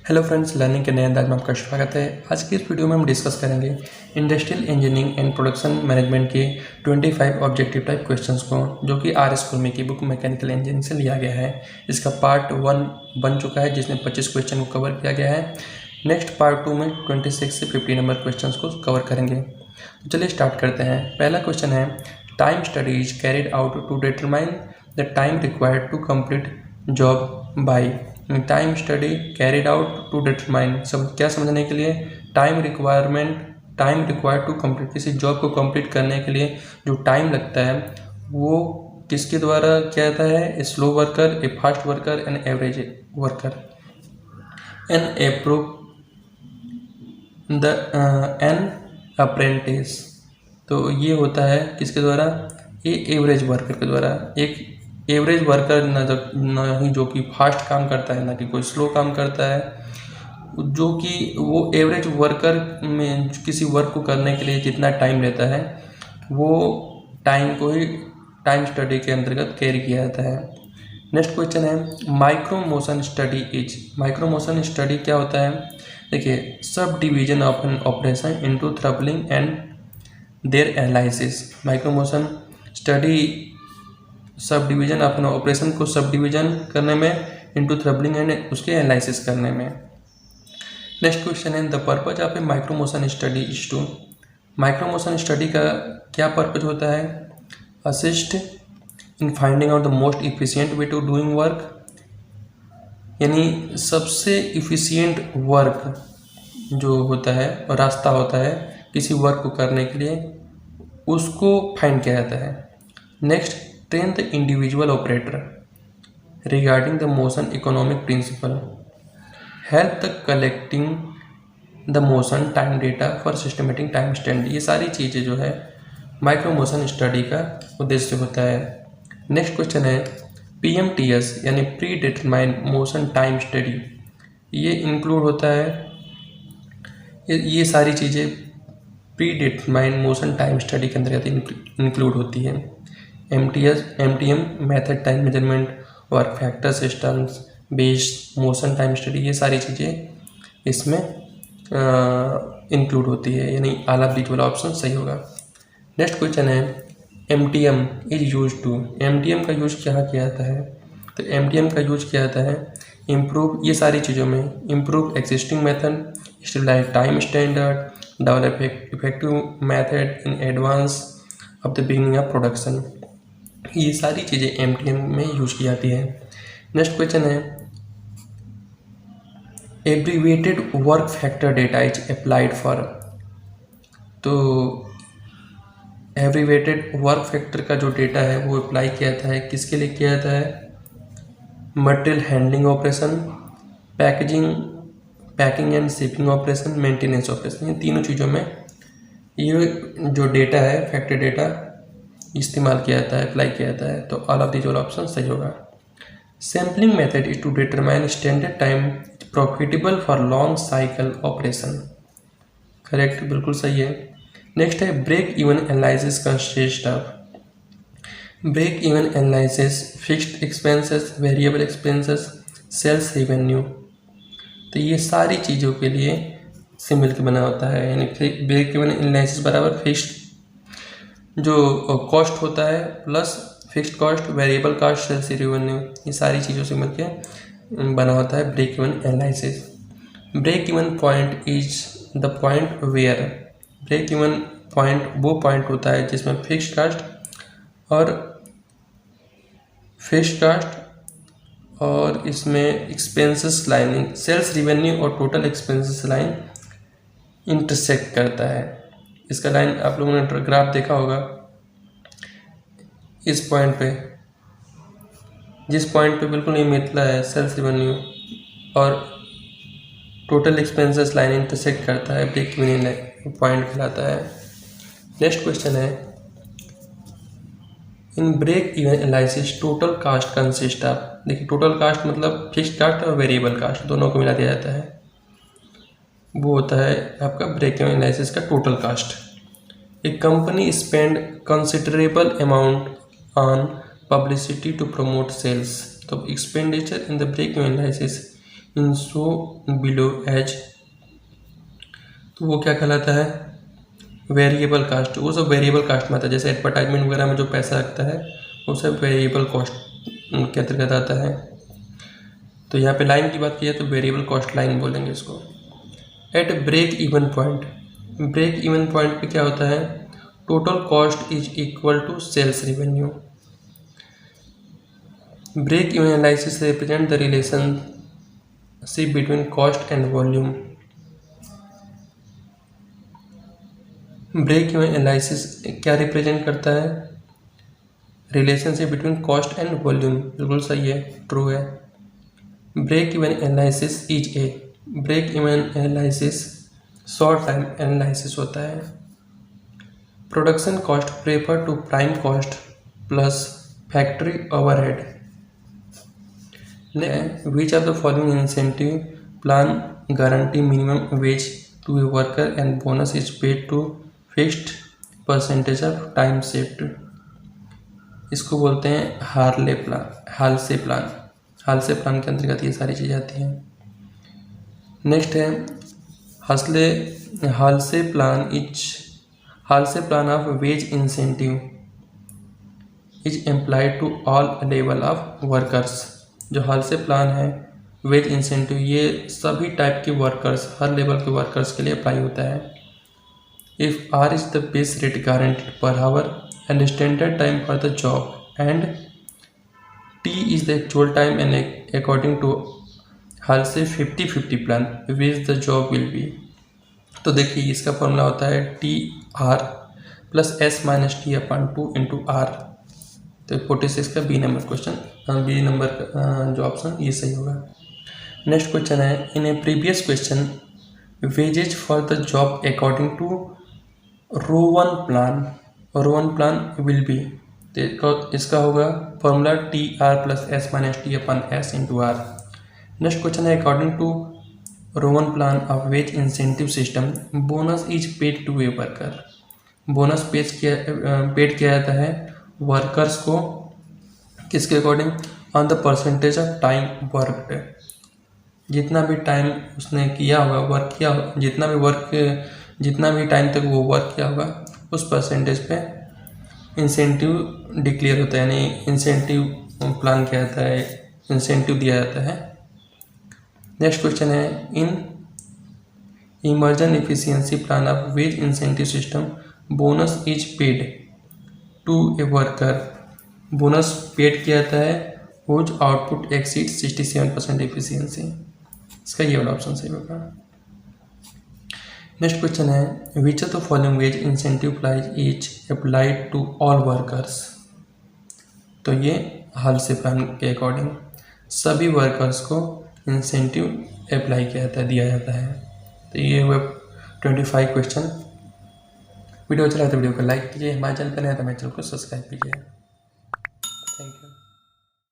Hello friends, learning के नए अंदाज में आपका स्वागत है। आज की इस वीडियो में हम डिस्कस करेंगे industrial engineering and production management के 25 ऑब्जेक्टिव टाइप क्वेश्चंस को, जो कि आर एस कुर्मी की बुक मैकेनिकल इंजीनियरिंग से लिया गया है। इसका पार्ट 1 बन चुका है, जिसमें 25 क्वेश्चन को कवर किया गया है। नेक्स्ट पार्ट 2 में 26 से 50 नंबर क्वेश्चन को कवर करेंगे। तो चलिए स्टार्ट करते हैं। पहला क्वेश्चन है, time study is carried out to determine the time required to complete job by. Time study carried out to determine, सब क्या समझने के लिए, टाइम रिक्वायर्ड टू कंप्लीट, किसी जॉब को कंप्लीट करने के लिए जो टाइम लगता है वो किसके द्वारा किया जाता है, a slow worker, A fast worker, an average worker, an apprentice. तो ये होता है किसके द्वारा, ये एवरेज वर्कर के द्वारा। एक एवरेज वर्कर न ही जो कि फास्ट काम करता है, ना कि कोई स्लो काम करता है, जो कि वो एवरेज वर्कर में किसी वर्क को करने के लिए जितना टाइम लेता है वो टाइम को ही टाइम स्टडी के अंतर्गत कैरी किया जाता है। नेक्स्ट क्वेश्चन है, micro motion study is. Micro motion study क्या होता है, देखिए, sub division of an operation into therbligs and their analysis. Micro motion study sub division अपने ऑपरेशन को सब डिवीजन करने में, इनटू थ्रबलिंग एंड उसके एनालिसिस करने में। नेक्स्ट क्वेश्चन है, the purpose of a micro motion study is to. Micro motion study का क्या पर्पज होता है, assist in finding out the most efficient way to doing work, यानी सबसे इफिशिएंट वर्क जो होता है और रास्ता होता है किसी वर्क को करने के लिए, उसको फाइंड किया जाता है। Next, train the individual operator regarding the motion economic principle, help the collecting the motion time data for systematic time standard। ये सारी चीज़ें जो है माइक्रो मोशन स्टडी का उद्देश्य होता है। नेक्स्ट क्वेश्चन है, PMTS यानी predetermined motion time study, ये इंक्लूड होता है, ये सारी चीज़ें predetermined motion time study के अंतर्गत इंक्लूड होती है। MTM method time measurement, work factor systems, based motion time study, ये सारी चीज़ें इसमें इंक्लूड होती है, यानी ऑल ऑफ दीज वाला ऑप्शन सही होगा। नेक्स्ट क्वेश्चन है, MTM is use to. MTM का यूज क्या किया जाता है, तो MTM का यूज किया जाता है इम्प्रूव, ये सारी चीज़ों में, improve existing method, stabilise time standard, develop effective method in advance of the beginning of production. ये सारी चीज़ें MTM में यूज की जाती है। नेक्स्ट क्वेश्चन है, abbreviated work factor data is applied for. तो एब्रीविएटेड वर्क फैक्टर का जो डेटा है वो अप्लाई किया जाता है, किसके लिए किया जाता है, material handling operation, packing and shipping operation, maintenance operation, ये तीनों चीज़ों में ये जो डेटा है, फैक्टर डेटा इस्तेमाल किया जाता है, अप्लाई किया जाता है। तो ऑल ऑफ दीज ऑप्शन सही होगा। Sampling method is to determine standard time profitable for long cycle operation, correct, बिल्कुल सही है। नेक्स्ट है, break even analysis consist of. Break even analysis fixed expenses, variable expenses, sales revenue. तो ये सारी चीज़ों के लिए सिंबल के बना होता है, यानी ब्रेक इवन एनालिसिस बराबर फिक्स्ड जो कॉस्ट होता है plus fixed cost, variable cost, sales revenue, ये सारी चीज़ों से मिलकर बना होता है break even analysis. Break even point is the point where. Break even point वो पॉइंट होता है जिसमें फिक्स्ड कास्ट और इसमें एक्सपेंसेस लाइन, सेल्स रेवेन्यू और टोटल एक्सपेंसेस लाइन इंटरसेक्ट करता है। इसका लाइन आप लोगों ने ग्राफ देखा होगा, इस पॉइंट पे, जिस पॉइंट पे बिल्कुल ये मिलता है सेल्स रेवेन्यू और टोटल एक्सपेंसेस लाइन इंटरसेक्ट करता है, ब्रेक इवन पॉइंट कहलाता है। नेक्स्ट क्वेश्चन है, in break even analysis total cost consist of. देखिए, टोटल कास्ट मतलब फिक्स्ड कास्ट और वेरिएबल कास्ट दोनों को मिला दिया जाता है, वो होता है आपका ब्रेक इवन एनालिसिस का total cost. A company spend considerable amount on publicity to promote sales. तो expenditure in the break even analysis in so below as, तो वो क्या कहलाता है, वेरिएबल कास्ट। वो सब वेरिएबल कास्ट में आता है, जैसे एडवर्टाइजमेंट वगैरह में जो पैसा लगता है वो सब वेरिएबल कॉस्ट के अंतर्गत आता है। तो यहाँ पे लाइन की बात की जाए तो वेरिएबल कॉस्ट लाइन बोलेंगे इसको। At break even point, break even point पे क्या होता है, total cost is equal to sales revenue. Break even analysis represent the relationship between cost and volume. Break even analysis क्या रिप्रेजेंट करता है, relationship between cost and volume. बिल्कुल सही है, ट्रू है। Break even analysis is a, break even analysis short time analysis होता है। Production cost prefer to prime cost plus factory overhead. Which of the following incentive plan guarantee minimum wage to a worker and bonus is paid to fixed percentage of time saved. इसको बोलते हैं Harley plan, Halsey plan. Halsey plan के अंतर्गत ये सारी चीज़ें आती हैं। नेक्स्ट है Halsey plan of wage incentive is employed to all level of workers. जो हालसे प्लान है वेज इंसेंटिव, ये सभी टाइप के वर्कर्स, हर लेवल के वर्कर्स के लिए अप्लाई होता है। If R is the base rate guaranteed per hour and standard time for the job and T is the actual time and according to Halsey 50-50 plan which the job will be. तो देखिए इसका formula होता है T R plus S minus T upon 2 into R. तो 46 का B number question, B number का जो option ये सही होगा। नेक्स्ट क्वेश्चन है in A previous question wages for the job according to Rowan plan will be. तो इसका होगा formula T R plus S minus T upon S into R. Next question है according to Rowan plan of wage incentive system bonus is paid to a worker. Bonus paid किया जाता है workers को किसके according, on the percentage of time worked. जितना भी time उसने किया होगा, वर्क किया होगा, जितना भी टाइम तक वो वर्क किया होगा उस परसेंटेज पे इंसेंटिव डिक्लेयर होता है, यानी इंसेंटिव प्लान किया जाता है, इंसेंटिव दिया जाता है। नेक्स्ट क्वेश्चन है in Emerson efficiency plan of wage incentive system bonus is paid to a worker. Bonus paid किया जाता है हुज आउटपुट एक्सीड 67% एफिशिएंसी। इसका ये वाला ऑप्शन सही होगा। Next question is which of the following wage incentive price is applied to all workers. तो ये हालसे प्लान के अकॉर्डिंग सभी वर्कर्स को इंसेंटिव अप्लाई किया जाता है, दिया जाता है। तो ये हुए 25 क्वेश्चन। वीडियो अच्छा लगा तो वीडियो को लाइक कीजिए, हमारे चैनल पर नया तो हमारे चैनल को सब्सक्राइब कीजिए।